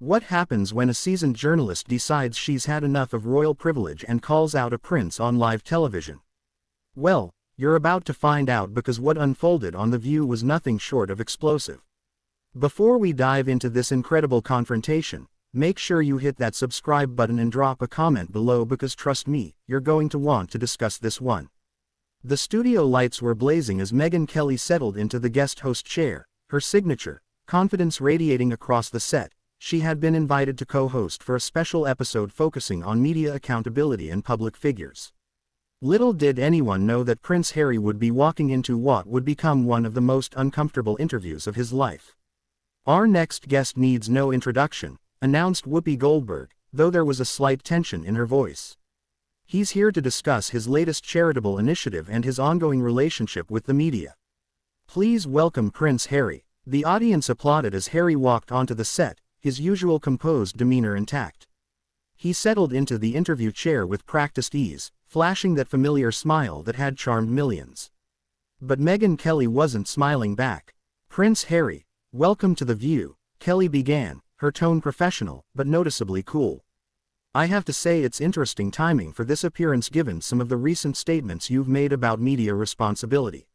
What happens when a seasoned journalist decides she's had enough of royal privilege and calls out a prince on live television? Well, you're about to find out, because what unfolded on The View was nothing short of explosive. Before we dive into this incredible confrontation, make sure you hit that subscribe button and drop a comment below, because trust me, you're going to want to discuss this one. The studio lights were blazing as Megyn Kelly settled into the guest host chair, her signature, confidence radiating across the set. She had been invited to co-host for a special episode focusing on media accountability and public figures. Little did anyone know that Prince Harry would be walking into what would become one of the most uncomfortable interviews of his life. "Our next guest needs no introduction," announced Whoopi Goldberg, though there was a slight tension in her voice. "He's here to discuss his latest charitable initiative and his ongoing relationship with the media. Please welcome Prince Harry." The audience applauded as Harry walked onto the set, his usual composed demeanor intact. He settled into the interview chair with practiced ease, flashing that familiar smile that had charmed millions. But Megyn Kelly wasn't smiling back. "Prince Harry, welcome to The View," Kelly began, her tone professional, but noticeably cool. "I have to say it's interesting timing for this appearance given some of the recent statements you've made about media responsibility."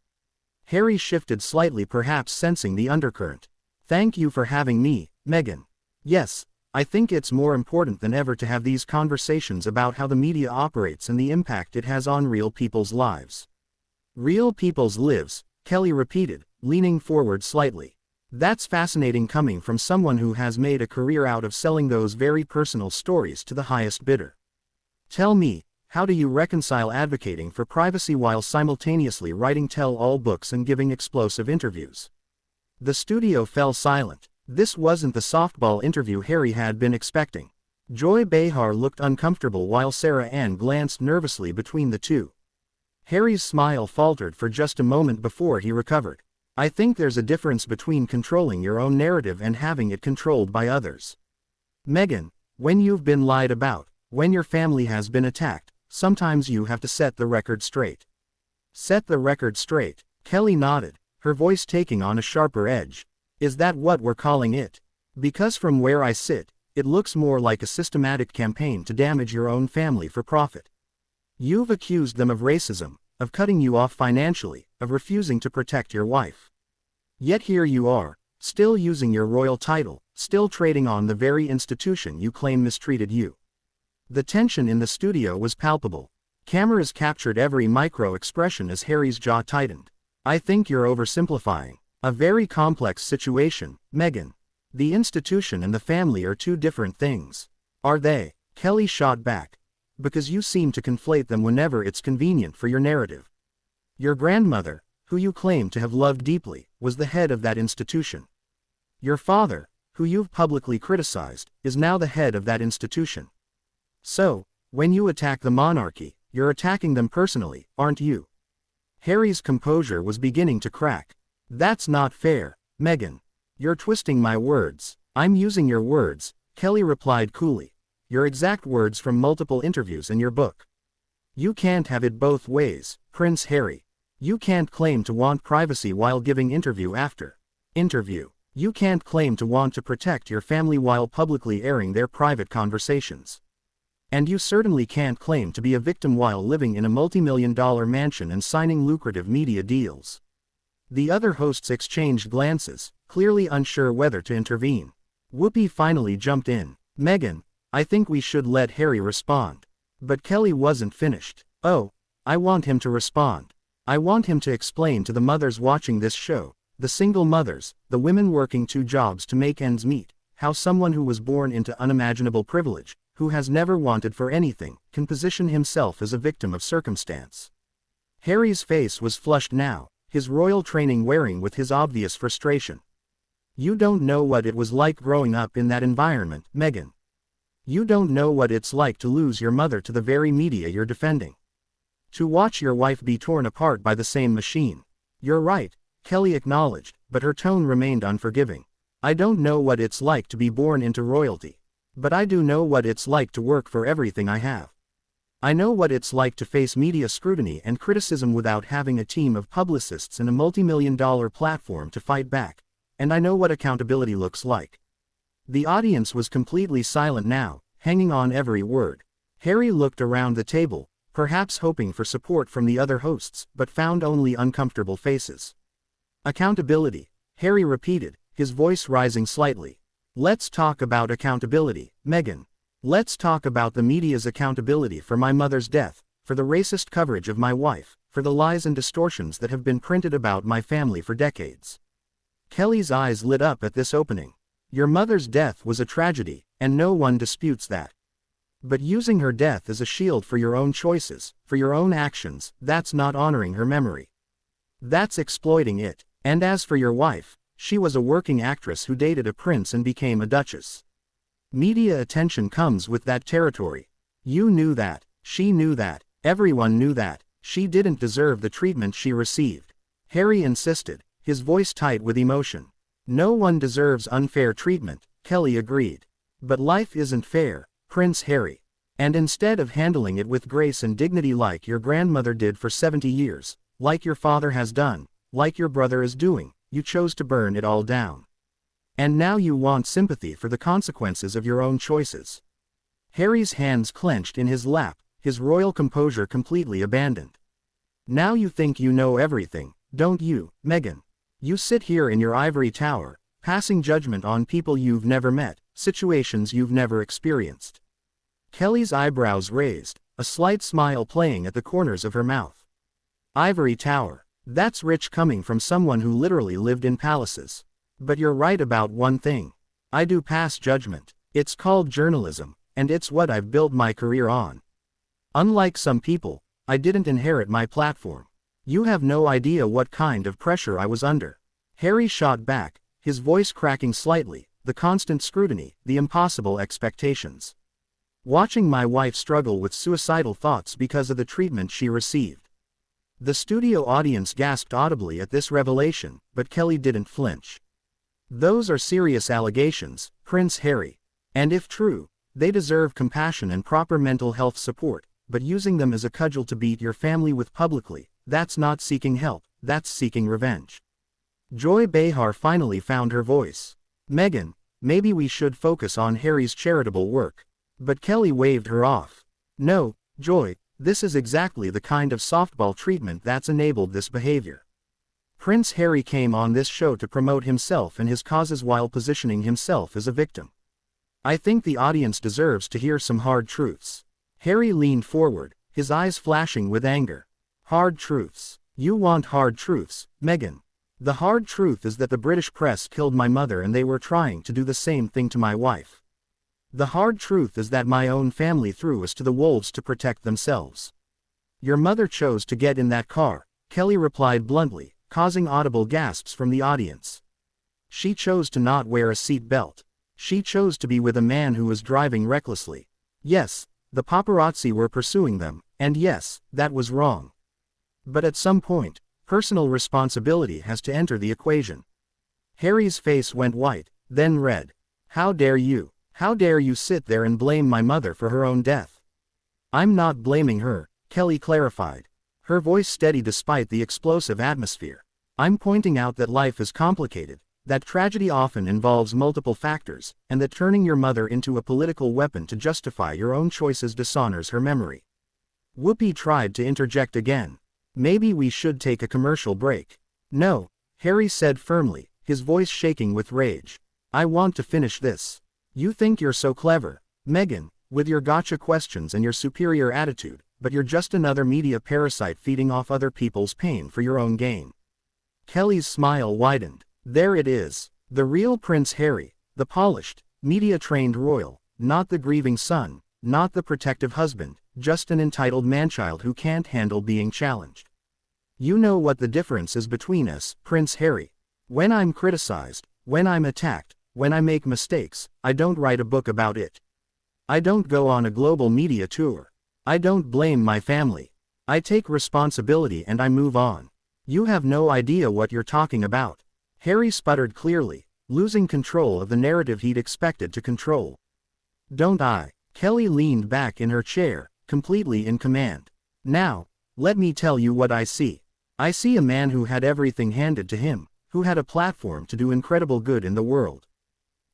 Harry shifted slightly, perhaps sensing the undercurrent. "Thank you for having me, Megyn. Yes, I think it's more important than ever to have these conversations about how the media operates and the impact it has on real people's lives." "Real people's lives," Kelly repeated, leaning forward slightly. "That's fascinating, coming from someone who has made a career out of selling those very personal stories to the highest bidder. Tell me, how do you reconcile advocating for privacy while simultaneously writing tell-all books and giving explosive interviews?" The studio fell silent. This wasn't the softball interview Harry had been expecting. Joy Behar looked uncomfortable while Sarah Ann glanced nervously between the two. Harry's smile faltered for just a moment before he recovered. "I think there's a difference between controlling your own narrative and having it controlled by others. Megyn, when you've been lied about, when your family has been attacked, sometimes you have to set the record straight." "Set the record straight," Kelly nodded, her voice taking on a sharper edge. "Is that what we're calling it? Because from where I sit, it looks more like a systematic campaign to damage your own family for profit. You've accused them of racism, of cutting you off financially, of refusing to protect your wife. Yet here you are, still using your royal title, still trading on the very institution you claim mistreated you." The tension in the studio was palpable. Cameras captured every micro-expression as Harry's jaw tightened. "I think you're oversimplifying a very complex situation, Megyn. The institution and the family are two different things." "Are they?" Kelly shot back. "Because you seem to conflate them whenever it's convenient for your narrative. Your grandmother, who you claim to have loved deeply, was the head of that institution. Your father, who you've publicly criticized, is now the head of that institution. So, when you attack the monarchy, you're attacking them personally, aren't you?" Harry's composure was beginning to crack. "That's not fair, Megyn. You're twisting my words." "I'm using your words," Kelly replied coolly. "Your exact words from multiple interviews in your book. You can't have it both ways, Prince Harry. You can't claim to want privacy while giving interview after interview. You can't claim to want to protect your family while publicly airing their private conversations. And you certainly can't claim to be a victim while living in a multi-million-dollar mansion and signing lucrative media deals." The other hosts exchanged glances, clearly unsure whether to intervene. Whoopi finally jumped in. "Megyn, I think we should let Harry respond." But Kelly wasn't finished. "Oh, I want him to respond. I want him to explain to the mothers watching this show, the single mothers, the women working 2 jobs to make ends meet, how someone who was born into unimaginable privilege, who has never wanted for anything, can position himself as a victim of circumstance." Harry's face was flushed now, his royal training wearing with his obvious frustration. "You don't know what it was like growing up in that environment, Megyn. You don't know what it's like to lose your mother to the very media you're defending. To watch your wife be torn apart by the same machine." "You're right," Kelly acknowledged, but her tone remained unforgiving. "I don't know what it's like to be born into royalty. But I do know what it's like to work for everything I have. I know what it's like to face media scrutiny and criticism without having a team of publicists and a multi-million-dollar platform to fight back, and I know what accountability looks like. The audience was completely silent now, hanging on every word. Harry looked around the table, perhaps hoping for support from the other hosts, but found only uncomfortable faces. Accountability, Harry repeated, his voice rising slightly. Let's talk about accountability, Meghan. Let's talk about the media's accountability for my mother's death, for the racist coverage of my wife, for the lies and distortions that have been printed about my family for decades. Kelly's eyes lit up at this opening. Your mother's death was a tragedy, and no one disputes that. But using her death as a shield for your own choices, for your own actions, that's not honoring her memory. That's exploiting it. And as for your wife, she was a working actress who dated a prince and became a duchess. Media attention comes with that territory. You knew that, she knew that, everyone knew that, she didn't deserve the treatment she received. Harry insisted, his voice tight with emotion. No one deserves unfair treatment, Kelly agreed. But life isn't fair, Prince Harry. And instead of handling it with grace and dignity like your grandmother did for 70 years, like your father has done, like your brother is doing, you chose to burn it all down. And now you want sympathy for the consequences of your own choices. Harry's hands clenched in his lap, his royal composure completely abandoned. Now you think you know everything, don't you, Meghan? You sit here in your ivory tower, passing judgment on people you've never met, situations you've never experienced. Kelly's eyebrows raised, a slight smile playing at the corners of her mouth. Ivory tower. That's rich coming from someone who literally lived in palaces. But you're right about one thing. I do pass judgment. It's called journalism, and it's what I've built my career on. Unlike some people, I didn't inherit my platform. You have no idea what kind of pressure I was under. Harry shot back, his voice cracking slightly, the constant scrutiny, the impossible expectations. Watching my wife struggle with suicidal thoughts because of the treatment she received. The studio audience gasped audibly at this revelation, but Kelly didn't flinch. Those are serious allegations, Prince Harry. And if true, they deserve compassion and proper mental health support, but using them as a cudgel to beat your family with publicly, that's not seeking help, that's seeking revenge. Joy Behar finally found her voice. Meghan, maybe we should focus on Harry's charitable work. But Kelly waved her off. No, Joy. This is exactly the kind of softball treatment that's enabled this behavior. Prince Harry came on this show to promote himself and his causes while positioning himself as a victim. I think the audience deserves to hear some hard truths. Harry leaned forward, his eyes flashing with anger. Hard truths. You want hard truths, Meghan. The hard truth is that the British press killed my mother and they were trying to do the same thing to my wife. The hard truth is that my own family threw us to the wolves to protect themselves. Your mother chose to get in that car, Kelly replied bluntly, causing audible gasps from the audience. She chose to not wear a seat belt. She chose to be with a man who was driving recklessly. Yes, the paparazzi were pursuing them, and yes, that was wrong. But at some point, personal responsibility has to enter the equation. Harry's face went white, then red. How dare you? How dare you sit there and blame my mother for her own death? I'm not blaming her, Kelly clarified. Her voice steady despite the explosive atmosphere. I'm pointing out that life is complicated, that tragedy often involves multiple factors, and that turning your mother into a political weapon to justify your own choices dishonors her memory. Whoopi tried to interject again. Maybe we should take a commercial break. No, Harry said firmly, his voice shaking with rage. I want to finish this. You think you're so clever, Meghan, with your gotcha questions and your superior attitude, but you're just another media parasite feeding off other people's pain for your own gain. Kelly's smile widened. There it is. The real Prince Harry, the polished, media-trained royal, not the grieving son, not the protective husband, just an entitled manchild who can't handle being challenged. You know what the difference is between us, Prince Harry. When I'm criticized, when I'm attacked, when I make mistakes, I don't write a book about it. I don't go on a global media tour. I don't blame my family. I take responsibility and I move on. You have no idea what you're talking about. Harry sputtered clearly, losing control of the narrative he'd expected to control. Don't I? Kelly leaned back in her chair, completely in command. Now, let me tell you what I see. I see a man who had everything handed to him, who had a platform to do incredible good in the world.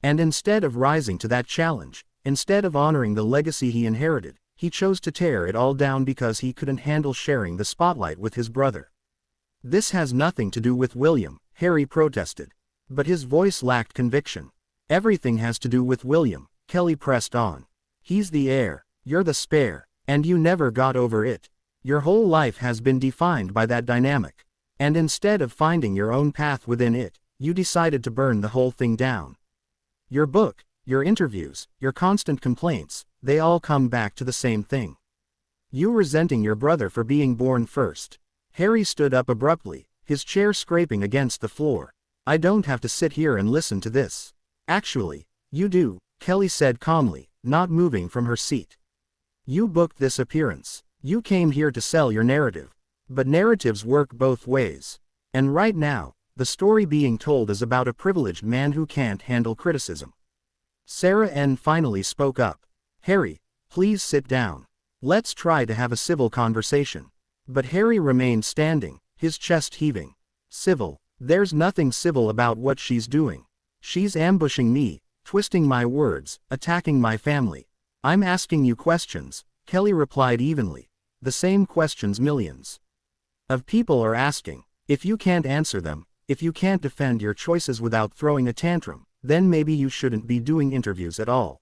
And instead of rising to that challenge, instead of honoring the legacy he inherited, he chose to tear it all down because he couldn't handle sharing the spotlight with his brother. This has nothing to do with William, Harry protested. But his voice lacked conviction. Everything has to do with William, Kelly pressed on. He's the heir, you're the spare, and you never got over it. Your whole life has been defined by that dynamic. And instead of finding your own path within it, you decided to burn the whole thing down. Your book, your interviews, your constant complaints, they all come back to the same thing. You resenting your brother for being born first. Harry stood up abruptly, his chair scraping against the floor. I don't have to sit here and listen to this. Actually, you do, Kelly said calmly, not moving from her seat. You booked this appearance. You came here to sell your narrative. But narratives work both ways. And right now, the story being told is about a privileged man who can't handle criticism. Sarah N. finally spoke up. Harry, please sit down. Let's try to have a civil conversation. But Harry remained standing, his chest heaving. Civil? There's nothing civil about what she's doing. She's ambushing me, twisting my words, attacking my family. I'm asking you questions, Kelly replied evenly. The same questions millions of people are asking. If you can't answer them, if you can't defend your choices without throwing a tantrum, then maybe you shouldn't be doing interviews at all.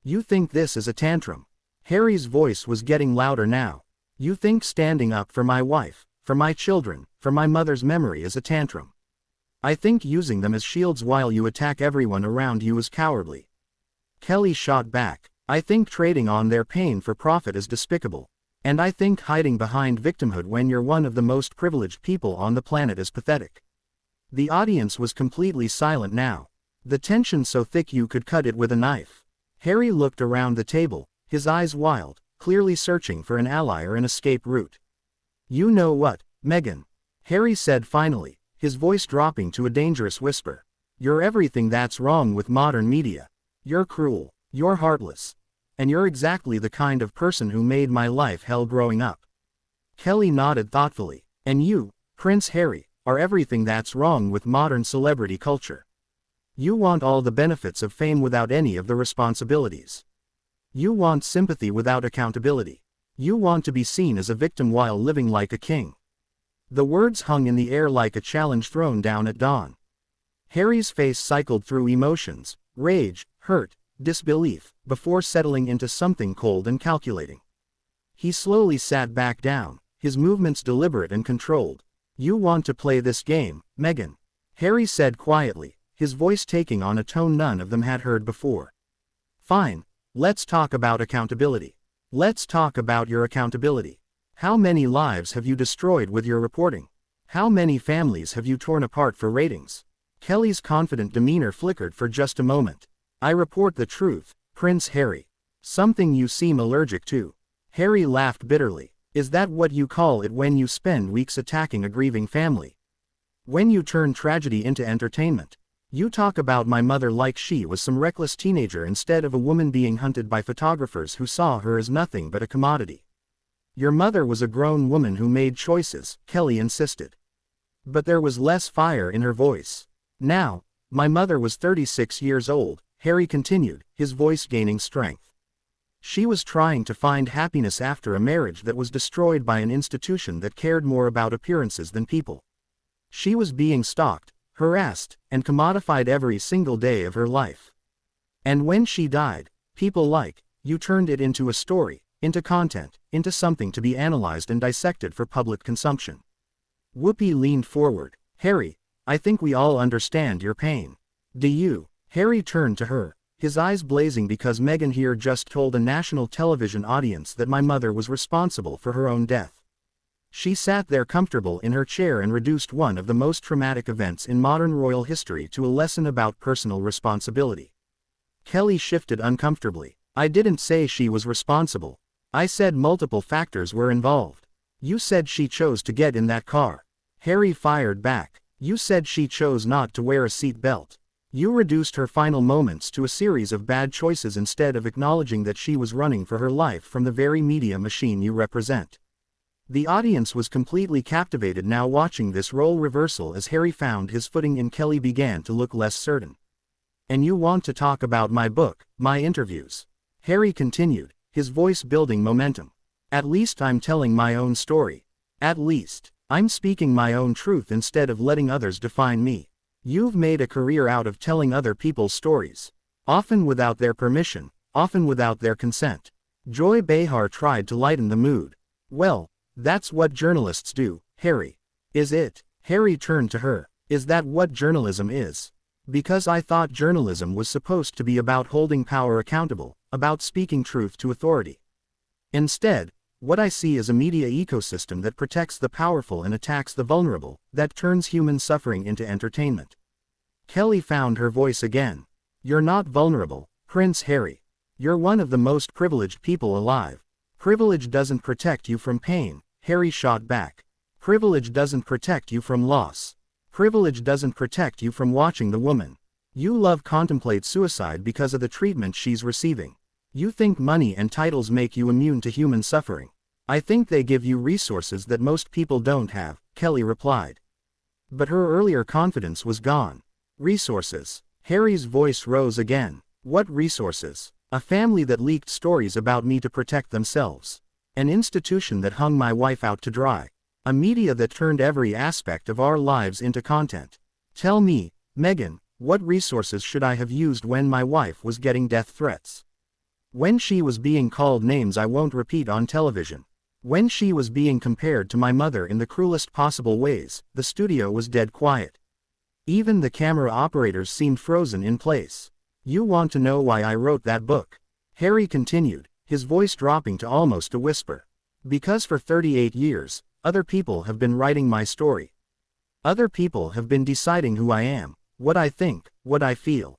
You think this is a tantrum? Harry's voice was getting louder now. You think standing up for my wife, for my children, for my mother's memory is a tantrum? I think using them as shields while you attack everyone around you is cowardly. Kelly shot back. I think trading on their pain for profit is despicable. And I think hiding behind victimhood when you're one of the most privileged people on the planet is pathetic. The audience was completely silent now. The tension so thick you could cut it with a knife. Harry looked around the table, his eyes wild, clearly searching for an ally or an escape route. You know what, Meghan? Harry said finally, his voice dropping to a dangerous whisper. You're everything that's wrong with modern media. You're cruel, you're heartless. And you're exactly the kind of person who made my life hell growing up. Kelly nodded thoughtfully. And you, Prince Harry, are everything that's wrong with modern celebrity culture. You want all the benefits of fame without any of the responsibilities. You want sympathy without accountability. You want to be seen as a victim while living like a king. The words hung in the air like a challenge thrown down at dawn. Harry's face cycled through emotions, rage, hurt, disbelief, before settling into something cold and calculating. He slowly sat back down, his movements deliberate and controlled. You want to play this game, Meghan? Harry said quietly, his voice taking on a tone none of them had heard before. Fine, let's talk about accountability. Let's talk about your accountability. How many lives have you destroyed with your reporting? How many families have you torn apart for ratings? Kelly's confident demeanor flickered for just a moment. I report the truth, Prince Harry. Something you seem allergic to. Harry laughed bitterly. Is that what you call it when you spend weeks attacking a grieving family? When you turn tragedy into entertainment? You talk about my mother like she was some reckless teenager instead of a woman being hunted by photographers who saw her as nothing but a commodity. Your mother was a grown woman who made choices, Kelly insisted. But there was less fire in her voice. Now, my mother was 36 years old, Harry continued, his voice gaining strength. She was trying to find happiness after a marriage that was destroyed by an institution that cared more about appearances than people. She was being stalked, harassed, and commodified every single day of her life. And when she died, people like you turned it into a story, into content, into something to be analyzed and dissected for public consumption. Whoopi leaned forward. Harry, I think we all understand your pain. Do you? Harry turned to her, his eyes blazing because Meghan here just told a national television audience that my mother was responsible for her own death. She sat there comfortable in her chair and reduced one of the most traumatic events in modern royal history to a lesson about personal responsibility. Kelly shifted uncomfortably. I didn't say she was responsible. I said multiple factors were involved. You said she chose to get in that car. Harry fired back. You said she chose not to wear a seat belt. You reduced her final moments to a series of bad choices instead of acknowledging that she was running for her life from the very media machine you represent. The audience was completely captivated now watching this role reversal as Harry found his footing and Kelly began to look less certain. And you want to talk about my book, my interviews. Harry continued, his voice building momentum. At least I'm telling my own story. At least, I'm speaking my own truth instead of letting others define me. You've made a career out of telling other people's stories. Often without their permission, often without their consent. Joy Behar tried to lighten the mood. Well, that's what journalists do, Harry. Is it? Harry turned to her. Is that what journalism is? Because I thought journalism was supposed to be about holding power accountable, about speaking truth to authority. Instead, what I see is a media ecosystem that protects the powerful and attacks the vulnerable, that turns human suffering into entertainment. Kelly found her voice again. You're not vulnerable, Prince Harry. You're one of the most privileged people alive. Privilege doesn't protect you from pain, Harry shot back. Privilege doesn't protect you from loss. Privilege doesn't protect you from watching the woman you love contemplate suicide because of the treatment she's receiving. You think money and titles make you immune to human suffering. I think they give you resources that most people don't have, Kelly replied. But her earlier confidence was gone. Resources. Harry's voice rose again. What resources? A family that leaked stories about me to protect themselves. An institution that hung my wife out to dry. A media that turned every aspect of our lives into content. Tell me, Meghan, what resources should I have used when my wife was getting death threats? When she was being called names I won't repeat on television. When she was being compared to my mother in the cruelest possible ways, the studio was dead quiet. Even the camera operators seemed frozen in place. You want to know why I wrote that book? Harry continued, his voice dropping to almost a whisper. Because for 38 years, other people have been writing my story. Other people have been deciding who I am, what I think, what I feel.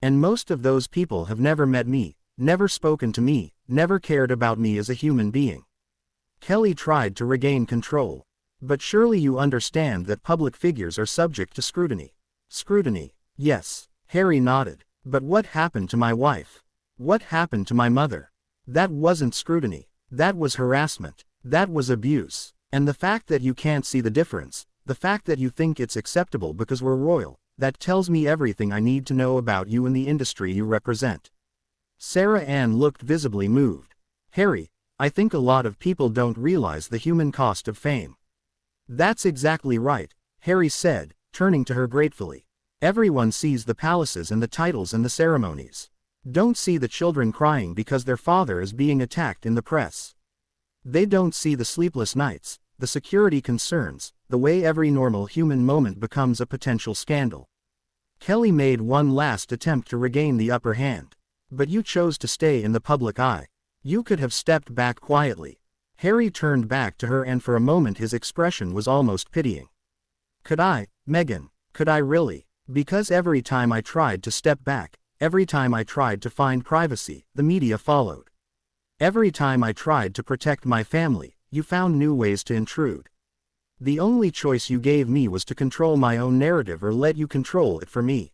And most of those people have never met me, never spoken to me, never cared about me as a human being. Kelly tried to regain control. But surely you understand that public figures are subject to scrutiny. Scrutiny. Yes. Harry nodded. But what happened to my wife? What happened to my mother? That wasn't scrutiny. That was harassment. That was abuse. And the fact that you can't see the difference, the fact that you think it's acceptable because we're royal, that tells me everything I need to know about you and the industry you represent. Sarah Ann looked visibly moved. Harry, I think a lot of people don't realize the human cost of fame. That's exactly right, Harry said, turning to her gratefully. Everyone sees the palaces and the titles and the ceremonies. Don't see the children crying because their father is being attacked in the press. They don't see the sleepless nights, the security concerns, the way every normal human moment becomes a potential scandal. Kelly made one last attempt to regain the upper hand. But you chose to stay in the public eye. You could have stepped back quietly. Harry turned back to her and for a moment his expression was almost pitying. Could I, Meghan, could I really? Because every time I tried to step back, every time I tried to find privacy, the media followed. Every time I tried to protect my family, you found new ways to intrude. The only choice you gave me was to control my own narrative or let you control it for me.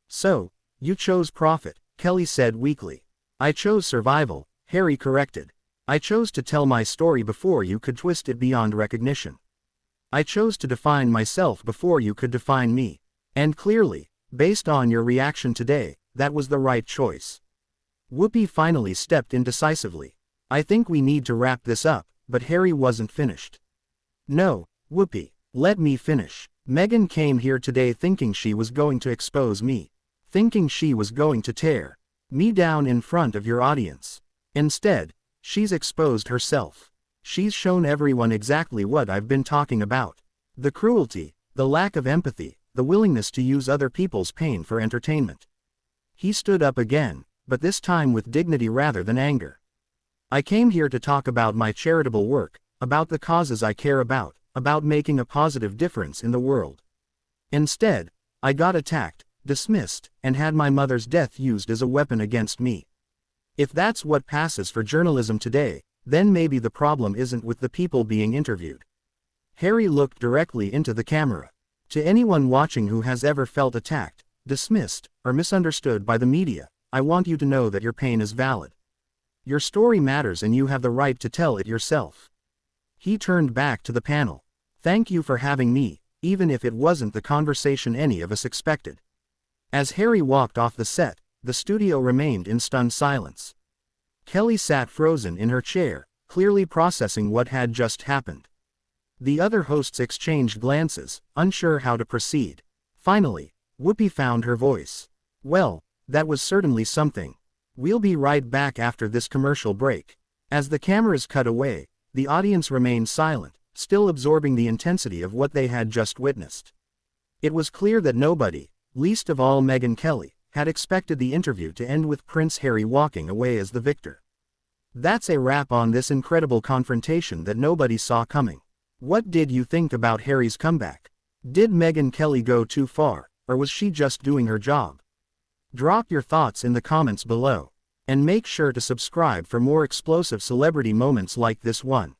So, you chose profit, Kelly said weakly. I chose survival, Harry corrected. I chose to tell my story before you could twist it beyond recognition. I chose to define myself before you could define me. And clearly, based on your reaction today, that was the right choice. Whoopi finally stepped in decisively. I think we need to wrap this up, but Harry wasn't finished. No, Whoopi, let me finish. Meghan came here today thinking she was going to expose me. Thinking she was going to tear me down in front of your audience. Instead, she's exposed herself. She's shown everyone exactly what I've been talking about. The cruelty, the lack of empathy, the willingness to use other people's pain for entertainment. He stood up again, but this time with dignity rather than anger. I came here to talk about my charitable work, about the causes I care about making a positive difference in the world. Instead, I got attacked, dismissed, and had my mother's death used as a weapon against me. If that's what passes for journalism today, then maybe the problem isn't with the people being interviewed. Harry looked directly into the camera. To anyone watching who has ever felt attacked, dismissed, or misunderstood by the media, I want you to know that your pain is valid. Your story matters and you have the right to tell it yourself. He turned back to the panel. Thank you for having me, even if it wasn't the conversation any of us expected. As Harry walked off the set, the studio remained in stunned silence. Kelly sat frozen in her chair, clearly processing what had just happened. The other hosts exchanged glances, unsure how to proceed. Finally, Whoopi found her voice. "Well, that was certainly something. We'll be right back after this commercial break." As the cameras cut away, the audience remained silent, still absorbing the intensity of what they had just witnessed. It was clear that nobody, least of all Megyn Kelly, had expected the interview to end with Prince Harry walking away as the victor. That's a wrap on this incredible confrontation that nobody saw coming. What did you think about Harry's comeback? Did Megyn Kelly go too far, or was she just doing her job? Drop your thoughts in the comments below. And make sure to subscribe for more explosive celebrity moments like this one.